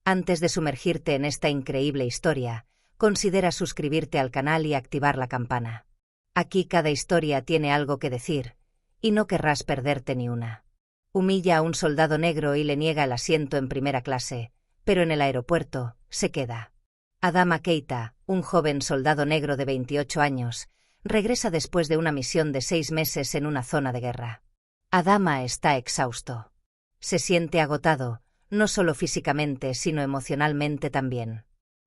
Antes de sumergirte en esta increíble historia, considera suscribirte al canal y activar la campana. Aquí cada historia tiene algo que decir, y no querrás perderte ni una. Humilla a un soldado negro y le niega el asiento en primera clase, pero en el aeropuerto, se queda. Adama Keita, un joven soldado negro de 28 años, regresa después de una misión de 6 meses en una zona de guerra. Adama está exhausto. Se siente agotado, no solo físicamente sino emocionalmente también.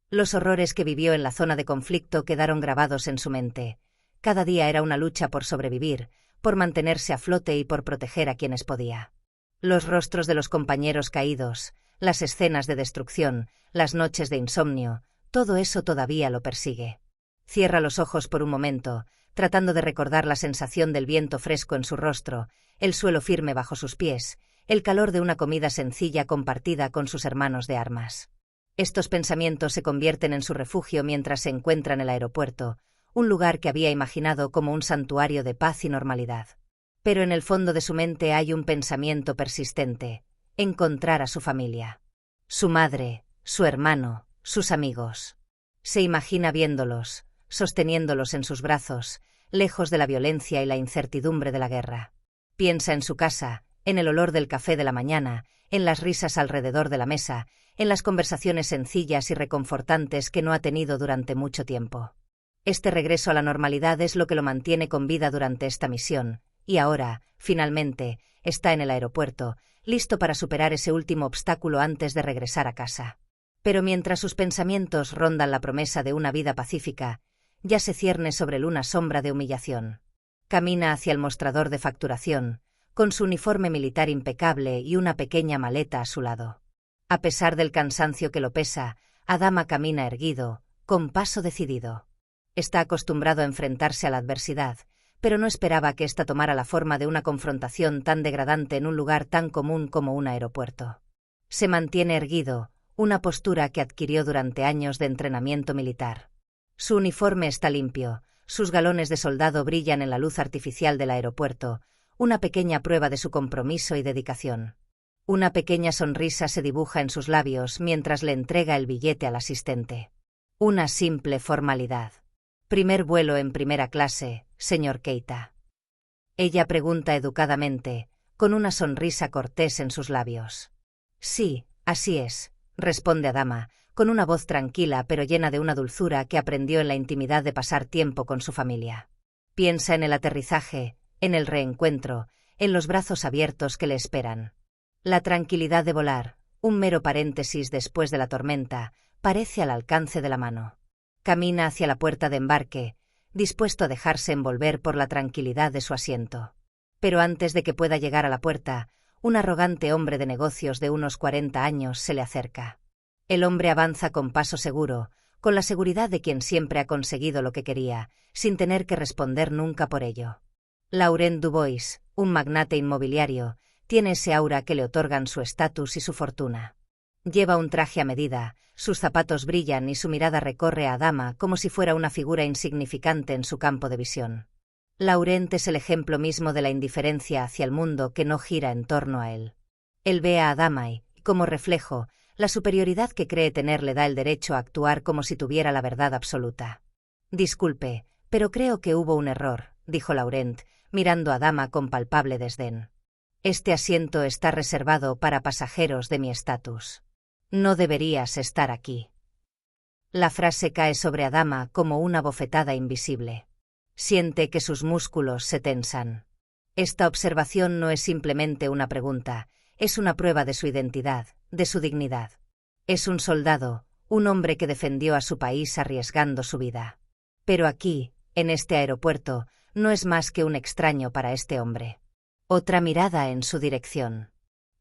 Los horrores que vivió en la zona de conflicto quedaron grabados en su mente. Cada día era una lucha por sobrevivir, por mantenerse a flote y por proteger a quienes podía. Los rostros de los compañeros caídos, las escenas de destrucción, las noches de insomnio, todo eso todavía lo persigue. Cierra los ojos por un momento, tratando de recordar la sensación del viento fresco en su rostro, el suelo firme bajo sus pies, el calor de una comida sencilla compartida con sus hermanos de armas. Estos pensamientos se convierten en su refugio mientras se encuentra en el aeropuerto, un lugar que había imaginado como un santuario de paz y normalidad. Pero en el fondo de su mente hay un pensamiento persistente: encontrar a su familia. Su madre, su hermano, sus amigos. Se imagina viéndolos, sosteniéndolos en sus brazos, lejos de la violencia y la incertidumbre de la guerra. Piensa en su casa, en el olor del café de la mañana, en las risas alrededor de la mesa, en las conversaciones sencillas y reconfortantes que no ha tenido durante mucho tiempo. Este regreso a la normalidad es lo que lo mantiene con vida durante esta misión, y ahora, finalmente, está en el aeropuerto, listo para superar ese último obstáculo antes de regresar a casa. Pero mientras sus pensamientos rondan la promesa de una vida pacífica, ya se cierne sobre él una sombra de humillación. Camina hacia el mostrador de facturación, con su uniforme militar impecable y una pequeña maleta a su lado. A pesar del cansancio que lo pesa, Adama camina erguido, con paso decidido. Está acostumbrado a enfrentarse a la adversidad, pero no esperaba que ésta tomara la forma de una confrontación tan degradante en un lugar tan común como un aeropuerto. Se mantiene erguido, una postura que adquirió durante años de entrenamiento militar. Su uniforme está limpio, sus galones de soldado brillan en la luz artificial del aeropuerto, una pequeña prueba de su compromiso y dedicación. Una pequeña sonrisa se dibuja en sus labios mientras le entrega el billete al asistente. Una simple formalidad. Primer vuelo en primera clase, señor Keita. Ella pregunta educadamente, con una sonrisa cortés en sus labios. Sí, así es, responde Adama, con una voz tranquila pero llena de una dulzura que aprendió en la intimidad de pasar tiempo con su familia. Piensa en el aterrizaje, en el reencuentro, en los brazos abiertos que le esperan. La tranquilidad de volar, un mero paréntesis después de la tormenta, parece al alcance de la mano. Camina hacia la puerta de embarque, dispuesto a dejarse envolver por la tranquilidad de su asiento. Pero antes de que pueda llegar a la puerta, un arrogante hombre de negocios de unos 40 años se le acerca. El hombre avanza con paso seguro, con la seguridad de quien siempre ha conseguido lo que quería, sin tener que responder nunca por ello. Laurent Dubois, un magnate inmobiliario, tiene ese aura que le otorgan su estatus y su fortuna. Lleva un traje a medida, sus zapatos brillan y su mirada recorre a Adama como si fuera una figura insignificante en su campo de visión. Laurent es el ejemplo mismo de la indiferencia hacia el mundo que no gira en torno a él. Él ve a Adama y, como reflejo, la superioridad que cree tener le da el derecho a actuar como si tuviera la verdad absoluta. Disculpe, pero creo que hubo un error, dijo Laurent, mirando a Adama con palpable desdén. Este asiento está reservado para pasajeros de mi estatus. No deberías estar aquí. La frase cae sobre Adama como una bofetada invisible. Siente que sus músculos se tensan. Esta observación no es simplemente una pregunta, es una prueba de su identidad, de su dignidad. Es un soldado, un hombre que defendió a su país arriesgando su vida. Pero aquí, en este aeropuerto, no es más que un extraño para este hombre. Otra mirada en su dirección.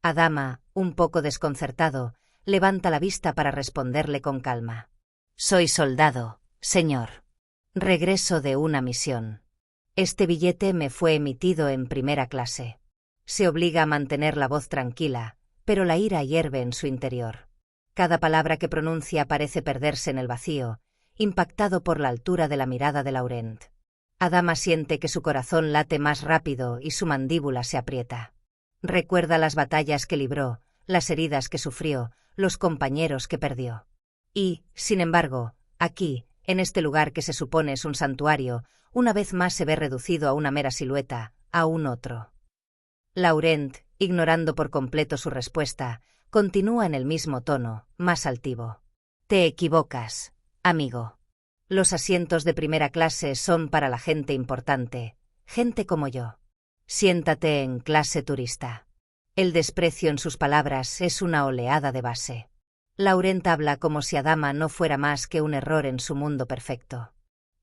Adama, un poco desconcertado, levanta la vista para responderle con calma. Soy soldado, señor. Regreso de una misión. Este billete me fue emitido en primera clase. Se obliga a mantener la voz tranquila, pero la ira hierve en su interior. Cada palabra que pronuncia parece perderse en el vacío, impactado por la altura de la mirada de Laurent. Adama siente que su corazón late más rápido y su mandíbula se aprieta. Recuerda las batallas que libró, las heridas que sufrió, los compañeros que perdió. Y, sin embargo, aquí, en este lugar que se supone es un santuario, una vez más se ve reducido a una mera silueta, a un otro. Laurent, ignorando por completo su respuesta, continúa en el mismo tono, más altivo. Te equivocas, amigo. Los asientos de primera clase son para la gente importante, gente como yo. Siéntate en clase turista. El desprecio en sus palabras es una oleada de base. Laurent habla como si Adama no fuera más que un error en su mundo perfecto.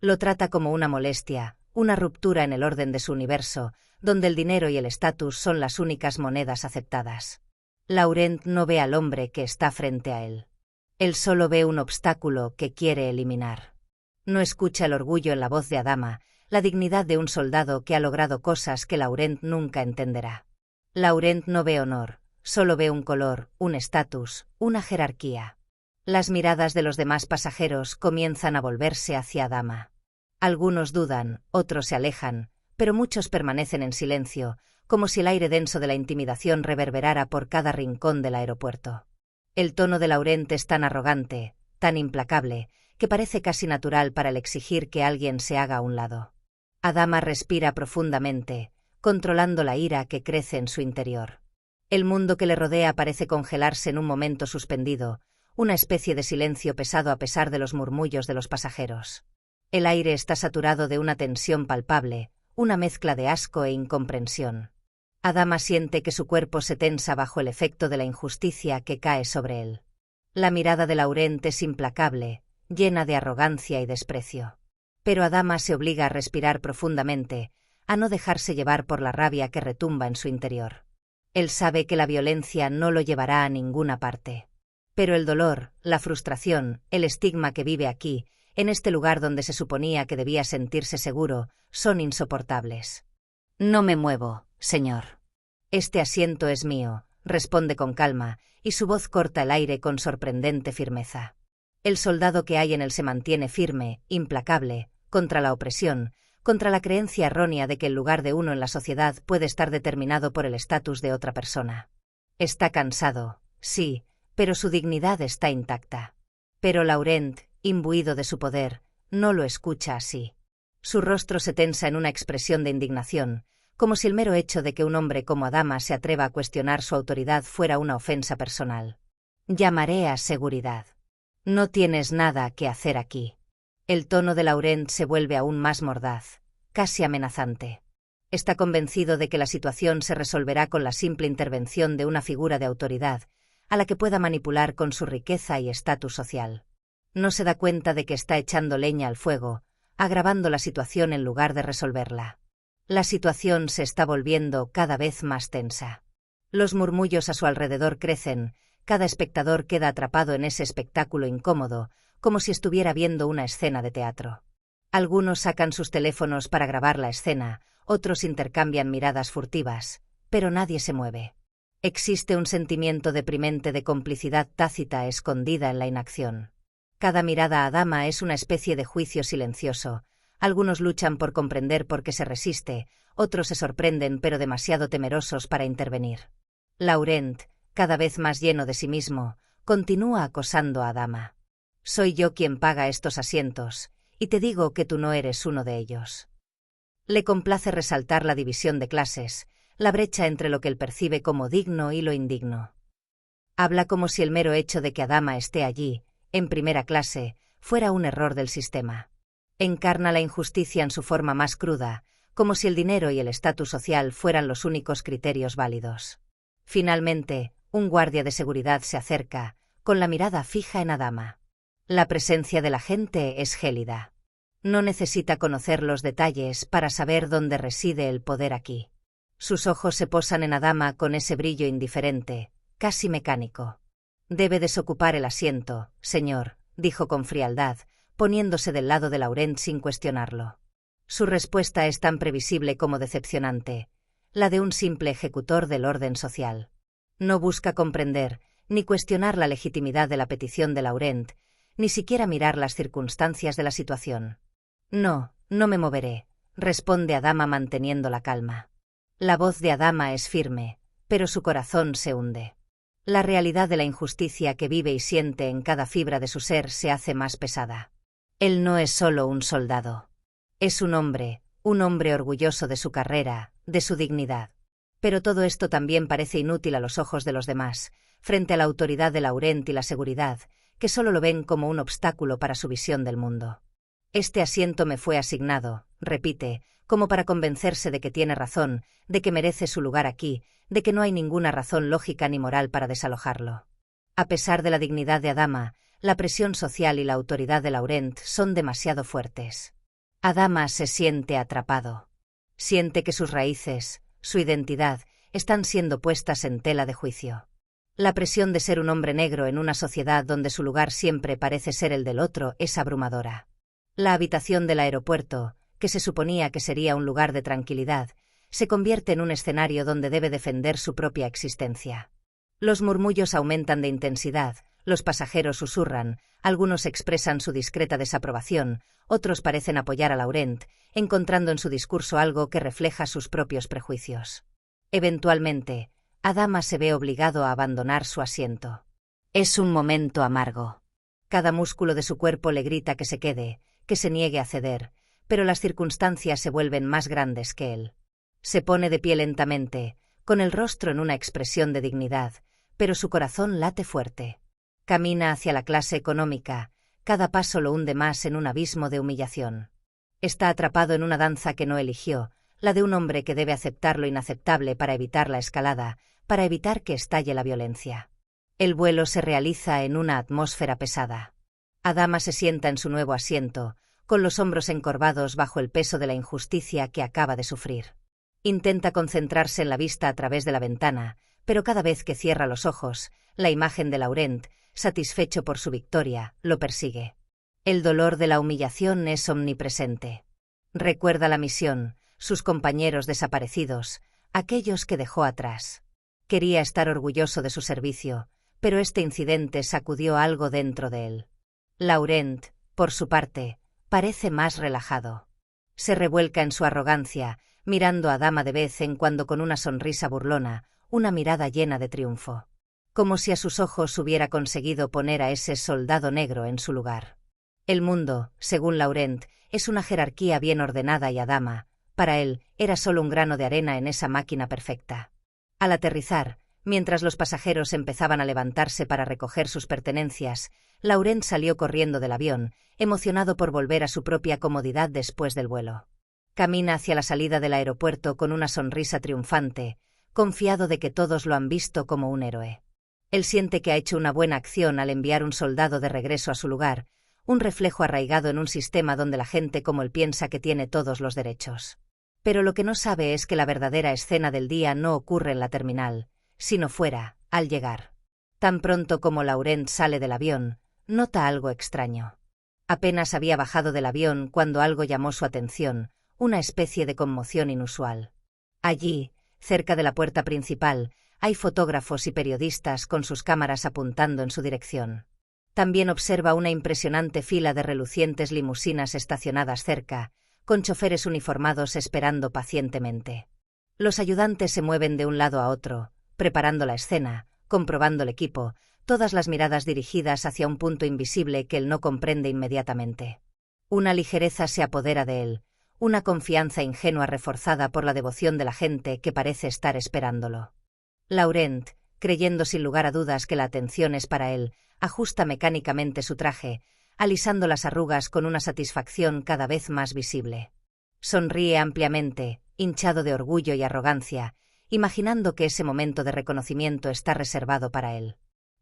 Lo trata como una molestia, una ruptura en el orden de su universo, donde el dinero y el estatus son las únicas monedas aceptadas. Laurent no ve al hombre que está frente a él. Él solo ve un obstáculo que quiere eliminar. No escucha el orgullo en la voz de Adama, la dignidad de un soldado que ha logrado cosas que Laurent nunca entenderá. Laurent no ve honor, solo ve un color, un estatus, una jerarquía. Las miradas de los demás pasajeros comienzan a volverse hacia Adama. Algunos dudan, otros se alejan, pero muchos permanecen en silencio, como si el aire denso de la intimidación reverberara por cada rincón del aeropuerto. El tono de Laurent es tan arrogante, tan implacable, que parece casi natural para el exigir que alguien se haga a un lado. Adama respira profundamente, controlando la ira que crece en su interior. El mundo que le rodea parece congelarse en un momento suspendido, una especie de silencio pesado a pesar de los murmullos de los pasajeros. El aire está saturado de una tensión palpable, una mezcla de asco e incomprensión. Adama siente que su cuerpo se tensa bajo el efecto de la injusticia que cae sobre él. La mirada de Laurent es implacable, llena de arrogancia y desprecio. Pero Adama se obliga a respirar profundamente, a no dejarse llevar por la rabia que retumba en su interior. Él sabe que la violencia no lo llevará a ninguna parte. Pero el dolor, la frustración, el estigma que vive aquí, en este lugar donde se suponía que debía sentirse seguro, son insoportables. No me muevo, señor. Este asiento es mío, responde con calma, y su voz corta el aire con sorprendente firmeza. El soldado que hay en él se mantiene firme, implacable, contra la opresión, contra la creencia errónea de que el lugar de uno en la sociedad puede estar determinado por el estatus de otra persona. Está cansado, sí, pero su dignidad está intacta. Pero Laurent, imbuido de su poder, no lo escucha así. Su rostro se tensa en una expresión de indignación, como si el mero hecho de que un hombre como Adama se atreva a cuestionar su autoridad fuera una ofensa personal. Llamaré a seguridad. No tienes nada que hacer aquí. El tono de Laurent se vuelve aún más mordaz, casi amenazante. Está convencido de que la situación se resolverá con la simple intervención de una figura de autoridad, a la que pueda manipular con su riqueza y estatus social. No se da cuenta de que está echando leña al fuego, agravando la situación en lugar de resolverla. La situación se está volviendo cada vez más tensa. Los murmullos a su alrededor crecen, cada espectador queda atrapado en ese espectáculo incómodo, como si estuviera viendo una escena de teatro. Algunos sacan sus teléfonos para grabar la escena, otros intercambian miradas furtivas, pero nadie se mueve. Existe un sentimiento deprimente de complicidad tácita escondida en la inacción. Cada mirada a Adama es una especie de juicio silencioso. Algunos luchan por comprender por qué se resiste, otros se sorprenden pero demasiado temerosos para intervenir. Laurent, cada vez más lleno de sí mismo, continúa acosando a Adama. Soy yo quien paga estos asientos, y te digo que tú no eres uno de ellos. Le complace resaltar la división de clases, la brecha entre lo que él percibe como digno y lo indigno. Habla como si el mero hecho de que Adama esté allí, en primera clase, fuera un error del sistema. Encarna la injusticia en su forma más cruda, como si el dinero y el estatus social fueran los únicos criterios válidos. Finalmente, un guardia de seguridad se acerca, con la mirada fija en Adama. La presencia de la gente es gélida. No necesita conocer los detalles para saber dónde reside el poder aquí. Sus ojos se posan en Adama con ese brillo indiferente, casi mecánico. Debe desocupar el asiento, señor, dijo con frialdad, poniéndose del lado de Laurent sin cuestionarlo. Su respuesta es tan previsible como decepcionante, la de un simple ejecutor del orden social. No busca comprender, ni cuestionar la legitimidad de la petición de Laurent, ni siquiera mirar las circunstancias de la situación. No, no me moveré, responde Adama manteniendo la calma. La voz de Adama es firme, pero su corazón se hunde. La realidad de la injusticia que vive y siente en cada fibra de su ser se hace más pesada. Él no es solo un soldado. Es un hombre orgulloso de su carrera, de su dignidad. Pero todo esto también parece inútil a los ojos de los demás, frente a la autoridad de Laurent y la seguridad, que solo lo ven como un obstáculo para su visión del mundo. Este asiento me fue asignado, repite, como para convencerse de que tiene razón, de que merece su lugar aquí, de que no hay ninguna razón lógica ni moral para desalojarlo. A pesar de la dignidad de Adama, la presión social y la autoridad de Laurent son demasiado fuertes. Adama se siente atrapado. Siente que sus raíces, su identidad, están siendo puestas en tela de juicio. La presión de ser un hombre negro en una sociedad donde su lugar siempre parece ser el del otro es abrumadora. La habitación del aeropuerto, que se suponía que sería un lugar de tranquilidad, se convierte en un escenario donde debe defender su propia existencia. Los murmullos aumentan de intensidad, los pasajeros susurran, algunos expresan su discreta desaprobación, otros parecen apoyar a Laurent, encontrando en su discurso algo que refleja sus propios prejuicios. Eventualmente, Adama se ve obligado a abandonar su asiento. Es un momento amargo. Cada músculo de su cuerpo le grita que se quede, que se niegue a ceder, pero las circunstancias se vuelven más grandes que él. Se pone de pie lentamente, con el rostro en una expresión de dignidad, pero su corazón late fuerte. Camina hacia la clase económica, cada paso lo hunde más en un abismo de humillación. Está atrapado en una danza que no eligió, la de un hombre que debe aceptar lo inaceptable para evitar la escalada, para evitar que estalle la violencia. El vuelo se realiza en una atmósfera pesada. Adama se sienta en su nuevo asiento, con los hombros encorvados bajo el peso de la injusticia que acaba de sufrir. Intenta concentrarse en la vista a través de la ventana, pero cada vez que cierra los ojos, la imagen de Laurent, satisfecho por su victoria, lo persigue. El dolor de la humillación es omnipresente. Recuerda la misión, sus compañeros desaparecidos, aquellos que dejó atrás. Quería estar orgulloso de su servicio, pero este incidente sacudió algo dentro de él. Laurent, por su parte, parece más relajado. Se revuelca en su arrogancia, mirando a Adama de vez en cuando con una sonrisa burlona, una mirada llena de triunfo. Como si a sus ojos hubiera conseguido poner a ese soldado negro en su lugar. El mundo, según Laurent, es una jerarquía bien ordenada y Adama, para él, era solo un grano de arena en esa máquina perfecta. Al aterrizar, mientras los pasajeros empezaban a levantarse para recoger sus pertenencias, Laurent salió corriendo del avión, emocionado por volver a su propia comodidad después del vuelo. Camina hacia la salida del aeropuerto con una sonrisa triunfante, confiado de que todos lo han visto como un héroe. Él siente que ha hecho una buena acción al enviar un soldado de regreso a su lugar, un reflejo arraigado en un sistema donde la gente como él piensa que tiene todos los derechos. Pero lo que no sabe es que la verdadera escena del día no ocurre en la terminal, sino fuera, al llegar. Tan pronto como Laurent sale del avión, nota algo extraño. Apenas había bajado del avión cuando algo llamó su atención, una especie de conmoción inusual. Allí, cerca de la puerta principal, hay fotógrafos y periodistas con sus cámaras apuntando en su dirección. También observa una impresionante fila de relucientes limusinas estacionadas cerca, con choferes uniformados esperando pacientemente. Los ayudantes se mueven de un lado a otro, preparando la escena, comprobando el equipo, todas las miradas dirigidas hacia un punto invisible que él no comprende inmediatamente. Una ligereza se apodera de él, una confianza ingenua reforzada por la devoción de la gente que parece estar esperándolo. Laurent, creyendo sin lugar a dudas que la atención es para él, ajusta mecánicamente su traje, alisando las arrugas con una satisfacción cada vez más visible. Sonríe ampliamente, hinchado de orgullo y arrogancia, imaginando que ese momento de reconocimiento está reservado para él.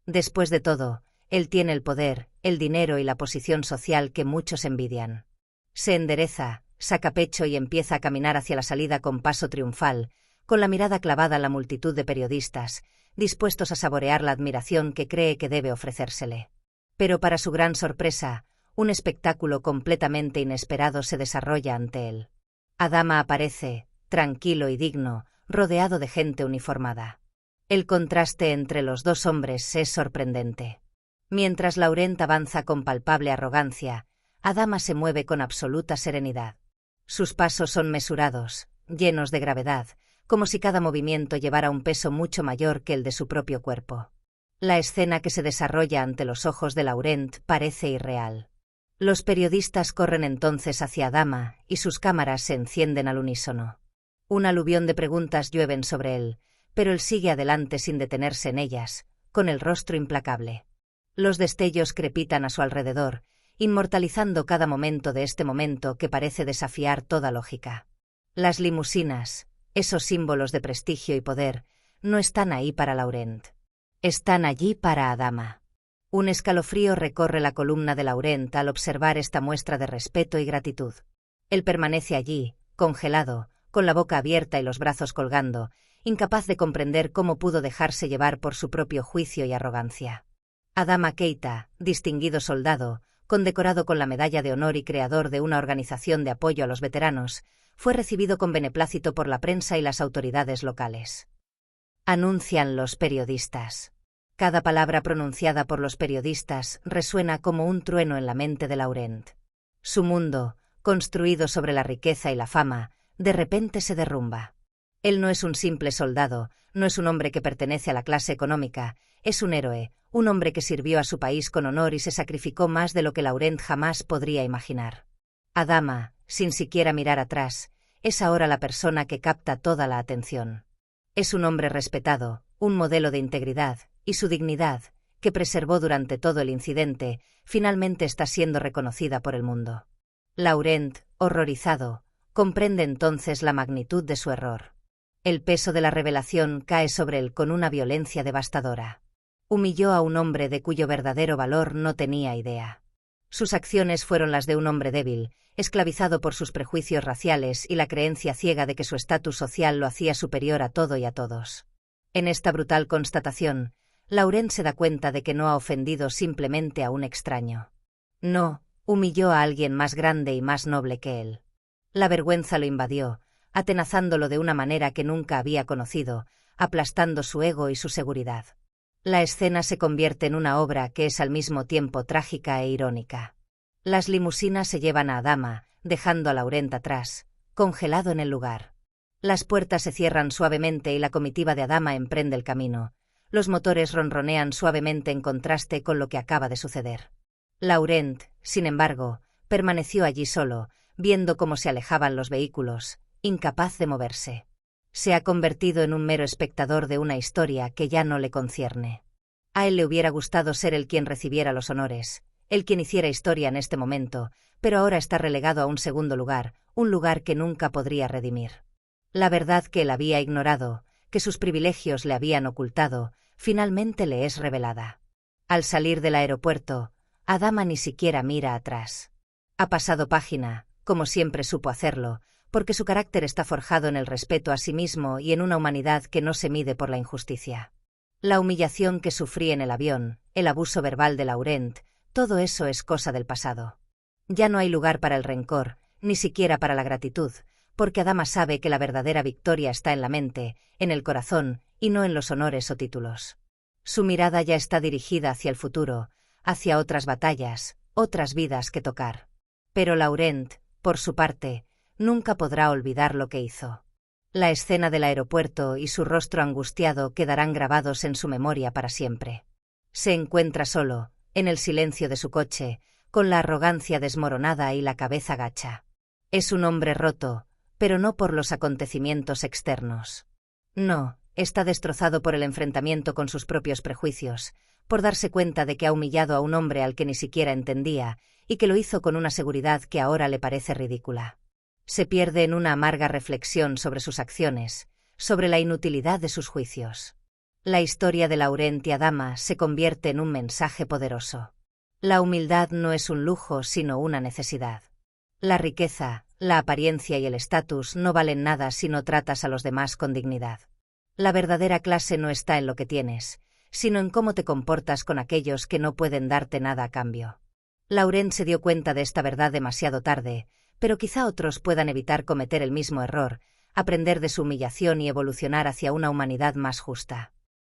Después de todo, él tiene el poder, el dinero y la posición social que muchos envidian. Se endereza, saca pecho y empieza a caminar hacia la salida con paso triunfal, con la mirada clavada en la multitud de periodistas, dispuestos a saborear la admiración que cree que debe ofrecérsele. Pero para su gran sorpresa, un espectáculo completamente inesperado se desarrolla ante él. Adama aparece, tranquilo y digno, rodeado de gente uniformada. El contraste entre los dos hombres es sorprendente. Mientras Laurent avanza con palpable arrogancia, Adama se mueve con absoluta serenidad. Sus pasos son mesurados, llenos de gravedad, como si cada movimiento llevara un peso mucho mayor que el de su propio cuerpo. La escena que se desarrolla ante los ojos de Laurent parece irreal. Los periodistas corren entonces hacia Adama y sus cámaras se encienden al unísono. Un aluvión de preguntas llueven sobre él, pero él sigue adelante sin detenerse en ellas, con el rostro implacable. Los destellos crepitan a su alrededor, inmortalizando cada momento de este momento que parece desafiar toda lógica. Las limusinas, esos símbolos de prestigio y poder, no están ahí para Laurent. Están allí para Adama. Un escalofrío recorre la columna de Laurent al observar esta muestra de respeto y gratitud. Él permanece allí, congelado, con la boca abierta y los brazos colgando, incapaz de comprender cómo pudo dejarse llevar por su propio juicio y arrogancia. Adama Keita, distinguido soldado, condecorado con la Medalla de Honor y creador de una organización de apoyo a los veteranos, fue recibido con beneplácito por la prensa y las autoridades locales. Anuncian los periodistas. Cada palabra pronunciada por los periodistas resuena como un trueno en la mente de Laurent. Su mundo, construido sobre la riqueza y la fama, de repente se derrumba. Él no es un simple soldado, no es un hombre que pertenece a la clase económica, es un héroe, un hombre que sirvió a su país con honor y se sacrificó más de lo que Laurent jamás podría imaginar. Adama, sin siquiera mirar atrás, es ahora la persona que capta toda la atención. Es un hombre respetado, un modelo de integridad, y su dignidad, que preservó durante todo el incidente, finalmente está siendo reconocida por el mundo. Laurent, horrorizado, comprende entonces la magnitud de su error. El peso de la revelación cae sobre él con una violencia devastadora. Humilló a un hombre de cuyo verdadero valor no tenía idea. Sus acciones fueron las de un hombre débil, esclavizado por sus prejuicios raciales y la creencia ciega de que su estatus social lo hacía superior a todo y a todos. En esta brutal constatación, Laurent se da cuenta de que no ha ofendido simplemente a un extraño. No, humilló a alguien más grande y más noble que él. La vergüenza lo invadió, atenazándolo de una manera que nunca había conocido, aplastando su ego y su seguridad. La escena se convierte en una obra que es al mismo tiempo trágica e irónica. Las limusinas se llevan a Adama, dejando a Laurent atrás, congelado en el lugar. Las puertas se cierran suavemente y la comitiva de Adama emprende el camino. Los motores ronronean suavemente en contraste con lo que acaba de suceder. Laurent, sin embargo, permaneció allí solo, viendo cómo se alejaban los vehículos, incapaz de moverse. Se ha convertido en un mero espectador de una historia que ya no le concierne. A él le hubiera gustado ser el quien recibiera los honores, el quien hiciera historia en este momento, pero ahora está relegado a un segundo lugar, un lugar que nunca podría redimir. La verdad que él había ignorado, que sus privilegios le habían ocultado, finalmente le es revelada. Al salir del aeropuerto, Adama ni siquiera mira atrás. Ha pasado página, como siempre supo hacerlo, porque su carácter está forjado en el respeto a sí mismo y en una humanidad que no se mide por la injusticia. La humillación que sufrí en el avión, el abuso verbal de Laurent, todo eso es cosa del pasado. Ya no hay lugar para el rencor, ni siquiera para la gratitud, porque Adama sabe que la verdadera victoria está en la mente, en el corazón, y no en los honores o títulos. Su mirada ya está dirigida hacia el futuro, hacia otras batallas, otras vidas que tocar. Pero Laurent, por su parte, nunca podrá olvidar lo que hizo. La escena del aeropuerto y su rostro angustiado quedarán grabados en su memoria para siempre. Se encuentra solo, en el silencio de su coche, con la arrogancia desmoronada y la cabeza gacha. Es un hombre roto, pero no por los acontecimientos externos. No, está destrozado por el enfrentamiento con sus propios prejuicios, por darse cuenta de que ha humillado a un hombre al que ni siquiera entendía, y que lo hizo con una seguridad que ahora le parece ridícula. Se pierde en una amarga reflexión sobre sus acciones, sobre la inutilidad de sus juicios. La historia de Laurent y Adama se convierte en un mensaje poderoso. La humildad no es un lujo sino una necesidad. La riqueza, la apariencia y el estatus no valen nada si no tratas a los demás con dignidad. La verdadera clase no está en lo que tienes, sino en cómo te comportas con aquellos que no pueden darte nada a cambio. Laurent se dio cuenta de esta verdad demasiado tarde, pero quizá otros puedan evitar cometer el mismo error, aprender de su humillación y evolucionar hacia una humanidad más justa.